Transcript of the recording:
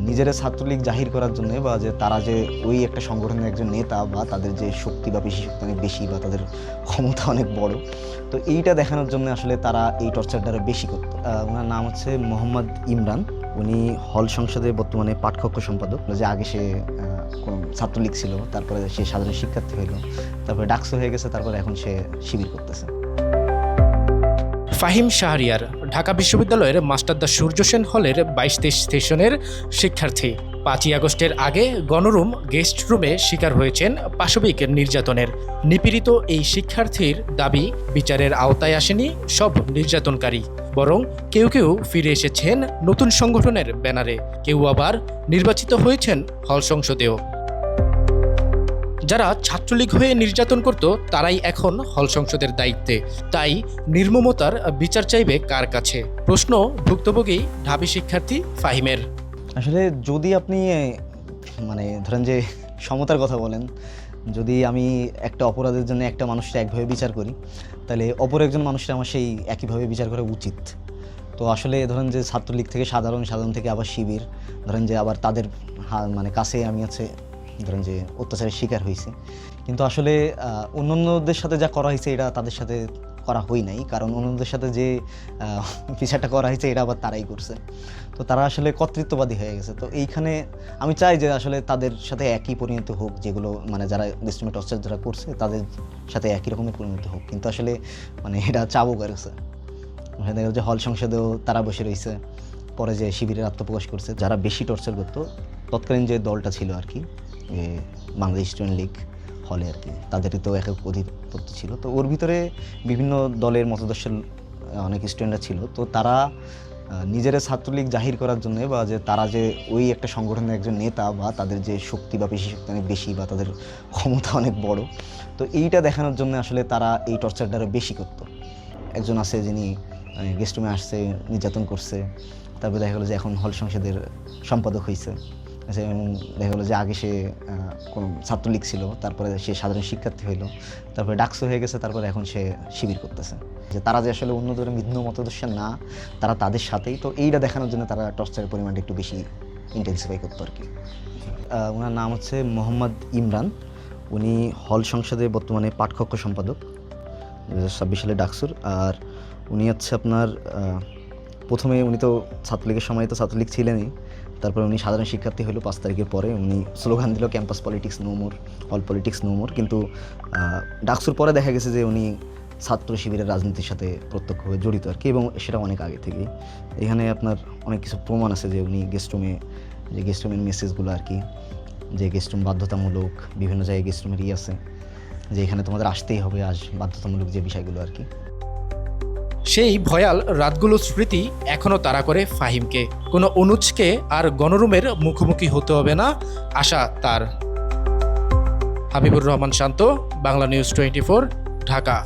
নিজেরা ছাত্রলীগ জাহির করার জন্য বা যে তারা যে ওই একটা সংগঠনের একজন নেতা বা তাদের যে শক্তি বা পেশি শক্তি অনেক বেশি বা তাদের ক্ষমতা অনেক বড়, তো এইটা দেখানোর জন্য আসলে তারা এই টর্চারটা আরও বেশি করতো। ওনার নাম হচ্ছে মোহাম্মদ ইমরান। উনি হল সংসদে বর্তমানে পাঠকক্ষ সম্পাদক। যে আগে সে কোনো ছাত্রলীগ ছিল, তারপরে সে সাধারণ শিক্ষার্থী হইল, তারপরে ডাকসু হয়ে গেছে, তারপরে এখন সে শিবির করতেছে। ফাহিম শাহরিয়ার ঢাকা বিশ্ববিদ্যালয়ের মাস্টারদা সূর্য সেন হলের 22-23 সেশনের শিক্ষার্থী। 5ই আগস্টের আগে গণরুম গেস্ট রুমে শিকার হয়েছেন পাশবিক নির্যাতনের। নিপীড়িত এই শিক্ষার্থীর দাবি, বিচারের আওতায় আসেনি সব নির্যাতনকারী, বরং কেউ কেউ ফিরে এসেছেন নতুন সংগঠনের ব্যানারে, কেউ আবার নির্বাচিত হয়েছেন হল সংসদেও। যারা ছাত্রলীগ হয়ে নির্যাতন করত তারাই এখন হল সংসদের দায়িত্বে। তাই নির্মমতার বিচার চাইবে কার কাছে? প্রশ্ন ভুক্তভোগী ঢাবি শিক্ষার্থী ফাহিমের। আসলে যদি আপনি ধরেন যে সমতার কথা বলেন, যদি আমি একটা অপরাধের জন্য একটা মানুষকে একভাবে বিচার করি, তাহলে অপর একজন মানুষকে আমার সেই একইভাবে বিচার করা উচিত। তো আসলে ধরেন যে ছাত্রলীগ থেকে সাধারণ থেকে আবার শিবির, ধরেন যে আবার তাদের কাছে আমি ধরেন যে অত্যাচারের শিকার হয়েছে, কিন্তু আসলে অন্যান্যদের সাথে যা করা হয়েছে এটা তাদের সাথে করা হয় নাই, কারণ অন্যদের সাথে যে বিচারটা করা হয়েছে এটা আবার তারাই করছে। তো তারা আসলে কর্তৃত্ববাদী হয়ে গেছে। তো এইখানে আমি চাই যে আসলে তাদের সাথে একই পরিণত হোক, যেগুলো যারা গেস্টরুমে টর্চার যারা করছে তাদের সাথে একই রকমের পরিণত হোক, কিন্তু আসলে এটা চাবও করেছে। দেখা গেল যে হল সংসদেও তারা বসে রয়েছে, পরে যে শিবিরের আত্মপ্রকাশ করছে। যারা বেশি টর্চার করতো তৎকালীন যে দলটা ছিল আর কি, বাংলাদেশ স্টুডেন্ট লীগ হলে আর কি, তাদেরই তো এক অধিপত্য ছিল। তো ওর ভিতরে বিভিন্ন দলের মতাদর্শের অনেক স্টুডেন্টরা ছিল। তো তারা নিজেরা ছাত্রলীগ জাহির করার জন্য বা যে তারা যে ওই একটা সংগঠনের একজন নেতা বা তাদের যে শক্তি বা পেশি শক্তি অনেক বেশি বা তাদের ক্ষমতা অনেক বড়, তো এইটা দেখানোর জন্য আসলে তারা এই টর্চারটা আরও বেশি করতো। একজন আছে যিনি গেস্ট রুমে আসছে, নির্যাতন করছে, তারপরে দেখা গেলো যে এখন হল সংসদের সম্পাদক হয়েছে, এবং দেখা গেলো যে আগে সে কোনো ছাত্রলীগ ছিল, তারপরে সে সাধারণ শিক্ষার্থী হইল, তারপরে ডাকসু হয়ে গেছে, তারপরে এখন সে শিবির করতেছে। যে তারা যে আসলে অন্যদের ভিন্ন মতাদর্শের না, তারা তাদের সাথেই। তো এইটা দেখানোর জন্য তারা টর্চারের পরিমাণটা একটু বেশি ইন্টেন্সিফাই করতো আর কি। ওনার নাম হচ্ছে মোহাম্মদ ইমরান। উনি হল সংসদে বর্তমানে পাঠকক্ষ সম্পাদক 2026 সালে ডাকসুর। আর উনি আপনার প্রথমে উনি তো ছাত্রলীগের সময় তো ছাত্রলীগ ছিলেনই, তারপরে উনি সাধারণ শিক্ষার্থী হলো 5 তারিখের পরে। উনি স্লোগান দিল ক্যাম্পাস পলিটিক্স নো মোর, হল পলিটিক্স নো মোর। কিন্তু ডাকসুর পরে দেখা গেছে যে উনি ছাত্র শিবিরের রাজনীতির সাথে প্রত্যক্ষভাবে জড়িত আর কি, এবং সেটা অনেক আগে থেকেই। এখানে আপনার অনেক কিছু প্রমাণ আছে যে উনি গেস্টরুমের মেসেজগুলো আর কি, যে গেস্টরুম বাধ্যতামূলক, বিভিন্ন জায়গায় গেস্টরুমের আছে যে এখানে তোমাদের আসতেই হবে, বাধ্যতামূলক যে বিষয়গুলো আর কি। সেই ভয়াল রাতগুলোর স্মৃতি এখনও তাড়া করে ফাহিমকে। কোনো অনুজকে আর গণরুমের মুখোমুখি হতে হবে না, আশা তার। হাবিবুর রহমান শান্ত, বাংলা নিউজ 24, ঢাকা।